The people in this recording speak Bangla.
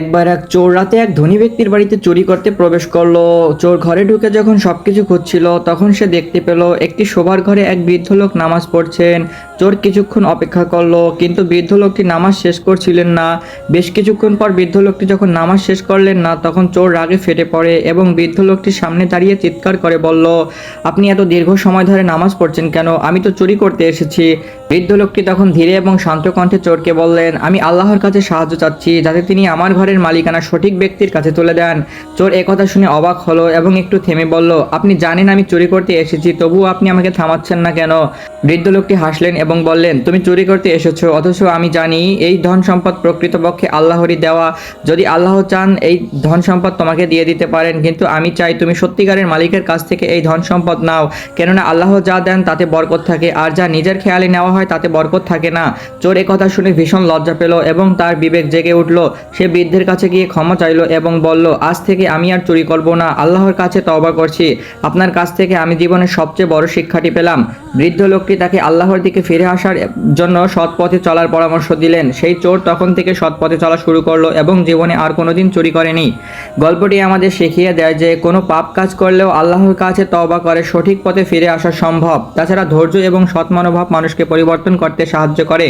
একবার এক চোর রাতে এক ধনী ব্যক্তির বাড়িতে চুরি করতে প্রবেশ করলো। চোর ঘরে ঢুকে যখন সবকিছু খুঁজছিল তখন সে দেখতে পেল একটি শোবার ঘরে এক বৃদ্ধ লোক নামাজ পড়ছেন। চোর কিছুক্ষণ অপেক্ষা করলো কিন্তু বৃদ্ধ লোকটি নামাজ শেষ করছিলেন না। বেশ কিছুক্ষণ পর বৃদ্ধ লোকটি যখন নামাজ শেষ করলেন না তখন চোর রাগে ফেটে পড়ে এবং বৃদ্ধ লোকটির সামনে দাঁড়িয়ে চিৎকার করে বলল, আপনি এত দীর্ঘ সময় ধরে নামাজ পড়ছেন কেন? আমি তো চুরি করতে এসেছি। বৃদ্ধ লোকটি তখন ধীরে এবং শান্ত কণ্ঠে চোরকে বললেন, আমি আল্লাহর কাছে সাহায্য চাচ্ছি যাতে তিনি আমার ঘরের মালিকানা সঠিক ব্যক্তির কাছে তুলে দেন। চোর একথা শুনে অবাক হলো এবং একটু থেমে বলল, আপনি জানেন আমি চুরি করতে এসেছি, তবুও আপনি আমাকে থামাচ্ছেন না কেন? বৃদ্ধ লোকটি হাসলেন এবং বললেন, তুমি চুরি করতে এসেছো অথচ আমি জানি এই ধন সম্পদ প্রকৃতপক্ষে আল্লাহরই দেওয়া। যদি আল্লাহ চান এই ধন সম্পদ তোমাকে দিয়ে দিতে পারেন, কিন্তু আমি চাই তুমি সত্যিকারের মালিকের কাছ থেকে এই ধন সম্পদ নাও, কেননা আল্লাহ যা দেন তাতে বরকত থাকে আর যা নিজের খেয়ালে নেওয়া হয় তাতে বরকত থাকে না। চোর একথা শুনে ভীষণ লজ্জা পেল এবং তার বিবেক জেগে উঠল। সে বৃদ্ধের কাছে গিয়ে ক্ষমা চাইল এবং বলল, আজ থেকে আমি আর চুরি করব না, আল্লাহর কাছে তওবা করছি। আপনার কাছ থেকে আমি জীবনের সবচেয়ে বড় শিক্ষাটি পেলাম। বৃদ্ধ লোকটি তাকে আল্লাহর দিকে ফিরে আসার জন্য সৎ পথে চলার পরামর্শ দিলেন। সেই চোর তখন থেকে সৎ পথে চলা শুরু করলো এবং জীবনে আর কোনোদিন চুরি করেনি। গল্পটি আমাদের শিখিয়ে দেয় যে কোনো পাপ কাজ করলেও আল্লাহর কাছে তওবা করে সঠিক পথে ফিরে আসা সম্ভব। তাছাড়া ধৈর্য এবং সৎ মনোভাব মানুষকে পরিবর্তন করতে সাহায্য করে।